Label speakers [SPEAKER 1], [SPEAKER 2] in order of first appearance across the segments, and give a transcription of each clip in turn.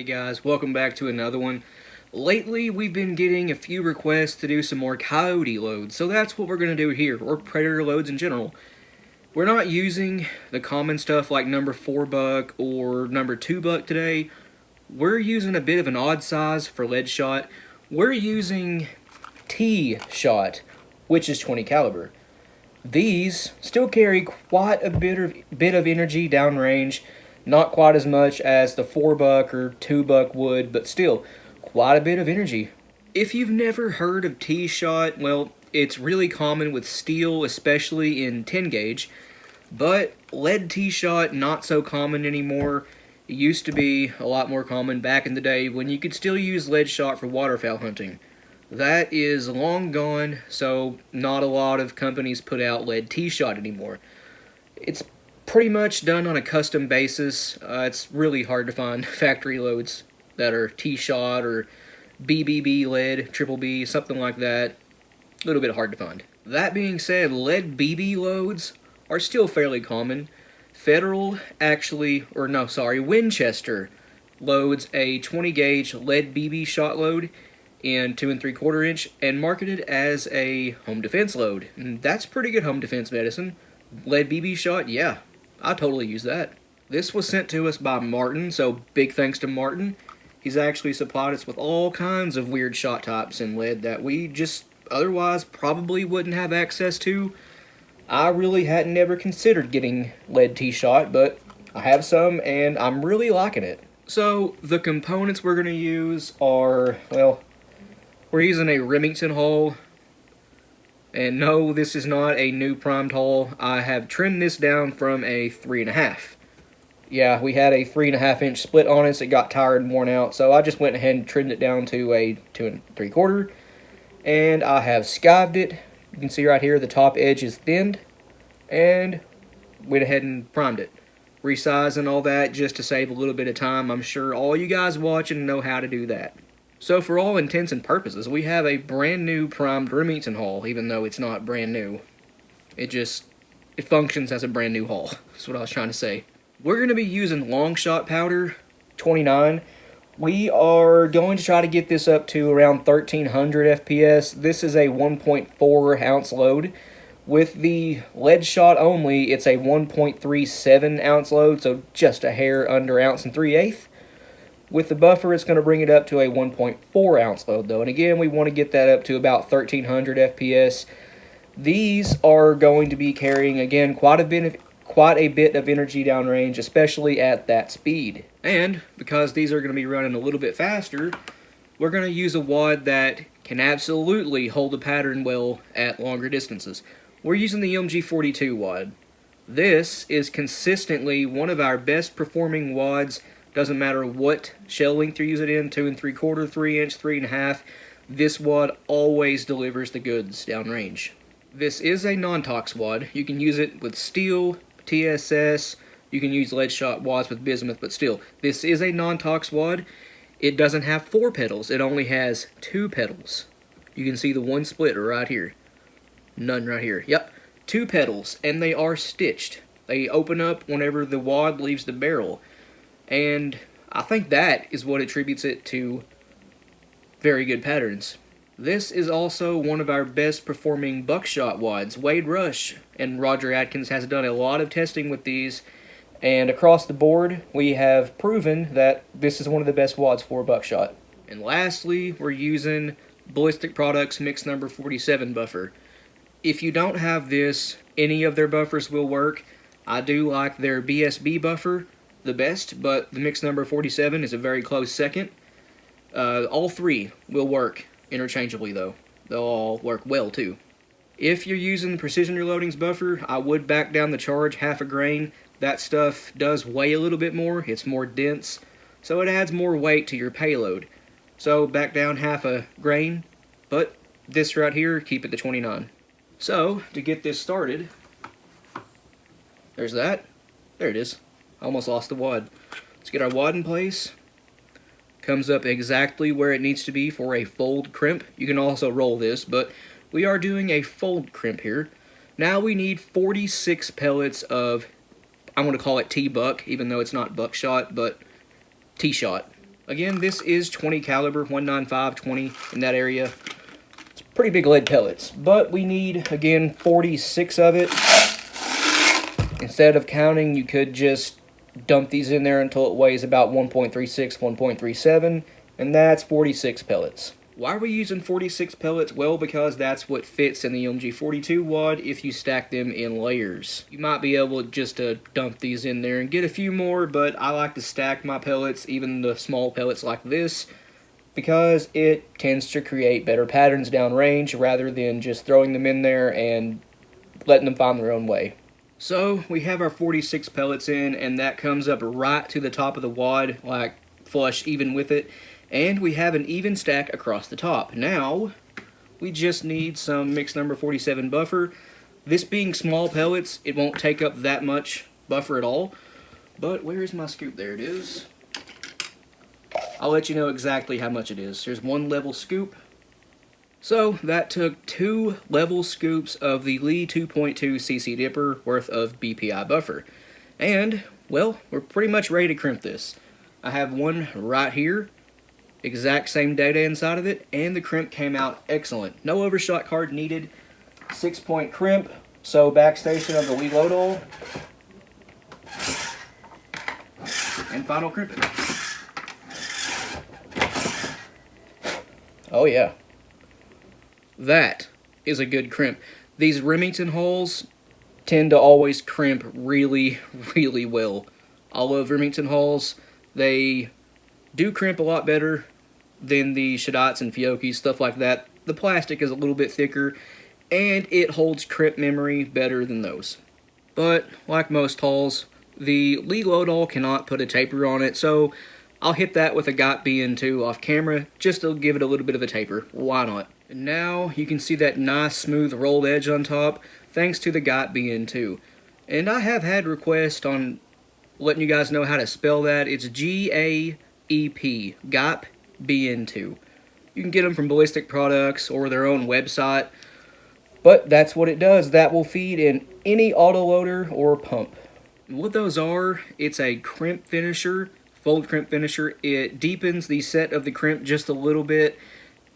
[SPEAKER 1] guys, welcome back to another one. Lately, we've been getting a few requests to do some more Coyote loads, so that's what we're going to do here, or Predator loads in general. We're not using the common stuff like number 4 buck or number 2 buck today. We're using a bit of an odd size for lead shot. We're using T shot, which is 20 caliber. These still carry quite a bit of energy downrange. Not quite as much as the 4 buck or 2 buck would, but still quite a bit of energy. If you've never heard of T-shot, well, it's really common with steel, especially in 10 gauge, but lead T-shot not so common anymore. It used to be a lot more common back in the day when you could still use lead shot for waterfowl hunting. That is long gone, so not a lot of companies put out lead T-shot anymore. It's pretty much done on a custom basis. It's really hard to find factory loads that are T-shot or BBB lead, triple B, something like that. A little bit hard to find. That being said, lead BB loads are still fairly common. Winchester loads a 20 gauge lead BB shot load in 2 3/4 inch and marketed as a home defense load. And that's pretty good home defense medicine. Lead BB shot, yeah. I totally use that. This was sent to us by Martin, so big thanks to Martin. He's actually supplied us with all kinds of weird shot types in lead that we just otherwise probably wouldn't have access to. I really hadn't ever considered getting lead T-shot, but I have some and I'm really liking it. So the components we're going to use are, well, we're using a Remington hull. And no, this is not a new primed hull. I have trimmed this down from a 3.5. Yeah, we had a 3.5 inch split on us. It got tired and worn out, so I just went ahead and trimmed it down to a 2 3/4. And I have skived it. You can see right here the top edge is thinned. And went ahead and primed it. Resize and all that just to save a little bit of time. I'm sure all you guys watching know how to do that. So for all intents and purposes, we have a brand new primed Remington hull, even though it's not brand new. It functions as a brand new hull. That's what I was trying to say. We're going to be using long shot powder, 29. We are going to try to get this up to around 1300 FPS. This is a 1.4 ounce load. With the lead shot only, it's a 1.37 ounce load, so just a hair under ounce and 3/8. With the buffer, it's going to bring it up to a 1.4 ounce load, though. And again, we want to get that up to about 1300 FPS. These are going to be carrying, again, quite a bit of energy downrange, especially at that speed. And because these are going to be running a little bit faster, we're going to use a wad that can absolutely hold the pattern well at longer distances. We're using the MG42 wad. This is consistently one of our best performing wads. Doesn't matter what shell length you use it in, 2 3/4, 3 inch, 3.5. This wad always delivers the goods downrange. This is a non-tox wad. You can use it with steel, TSS. You can use lead shot wads with bismuth, but still, this is a non-tox wad. It doesn't have 4 pedals. It only has 2 pedals. You can see the one splitter right here. None right here. Yep, 2 pedals, and they are stitched. They open up whenever the wad leaves the barrel. And I think that is what attributes it to very good patterns. This is also one of our best performing buckshot wads. Wade Rush and Roger Atkins has done a lot of testing with these, and across the board we have proven that this is one of the best wads for buckshot. And lastly, we're using Ballistic Products mix number 47 buffer. If you don't have this, any of their buffers will work. I do like their BSB buffer the best, but the mix number 47 is a very close second. All 3 will work interchangeably, though. They'll all work well, too. If you're using Precision Reloading's buffer, I would back down the charge half a grain. That stuff does weigh a little bit more. It's more dense, so it adds more weight to your payload. So back down half a grain, but this right here, keep it to 29. So, to get this started, there's that. There it is. Almost lost the wad. Let's get our wad in place. Comes up exactly where it needs to be for a fold crimp. You can also roll this, but we are doing a fold crimp here. Now we need 46 pellets of, I'm going to call it T-buck, even though it's not buckshot, but T-shot. Again, this is 20 caliber, 195, 20 in that area. It's pretty big lead pellets, but we need, again, 46 of it. Instead of counting, you could just dump these in there until it weighs about 1.36, 1.37, and that's 46 pellets. Why are we using 46 pellets? Well, because that's what fits in the UMG 42 wad if you stack them in layers. You might be able just to dump these in there and get a few more, but I like to stack my pellets, even the small pellets like this, because it tends to create better patterns downrange rather than just throwing them in there and letting them find their own way. So we have our 46 pellets in, and that comes up right to the top of the wad, like flush even with it. And we have an even stack across the top. Now, we just need some mix number 47 buffer. This being small pellets, it won't take up that much buffer at all. But where is my scoop? There it is. I'll let you know exactly how much it is. There's one level scoop. So that took 2 level scoops of the Lee 2.2 cc dipper worth of BPI buffer. And, well, we're pretty much ready to crimp this. I have one right here. Exact same data inside of it, and the crimp came out excellent. No overshot card needed. 6-point crimp. So backstation of the Lee load all. And final crimping. Oh yeah. That is a good crimp. These Remington hulls tend to always crimp really, really well. I love Remington hulls. They do crimp a lot better than the Shadats and Fiocchis, stuff like that. The plastic is a little bit thicker, and it holds crimp memory better than those. But, like most hulls, the Lee Loadall cannot put a taper on it, so I'll hit that with a GOT BN2 off camera, just to give it a little bit of a taper. Why not? And now, you can see that nice smooth rolled edge on top, thanks to the GOT BN2. And I have had requests on letting you guys know how to spell that. It's G-A-E-P, GOT BN2. You can get them from Ballistic Products or their own website, but that's what it does. That will feed in any autoloader or pump. And what those are, it's a crimp finisher, fold crimp finisher. It deepens the set of the crimp just a little bit,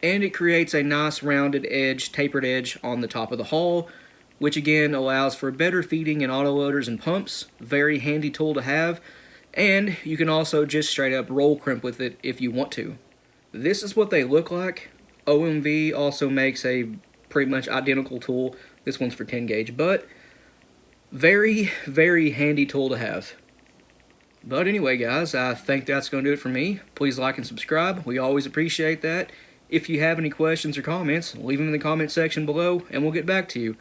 [SPEAKER 1] and it creates a nice rounded edge, tapered edge on the top of the hull, which again allows for better feeding in autoloaders and pumps. Very handy tool to have, and you can also just straight up roll crimp with it if you want to. This is what they look like. OMV also makes a pretty much identical tool. This one's for 10 gauge, but very, very handy tool to have. But anyway, guys, I think that's going to do it for me. Please like and subscribe. We always appreciate that. If you have any questions or comments, leave them in the comment section below, and we'll get back to you.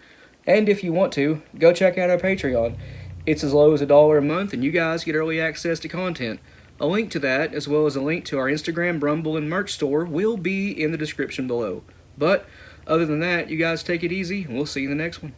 [SPEAKER 1] And if you want to, go check out our Patreon. It's as low as $1 a month, and you guys get early access to content. A link to that, as well as a link to our Instagram, Brumble, and merch store will be in the description below. But, other than that, you guys take it easy, and we'll see you in the next one.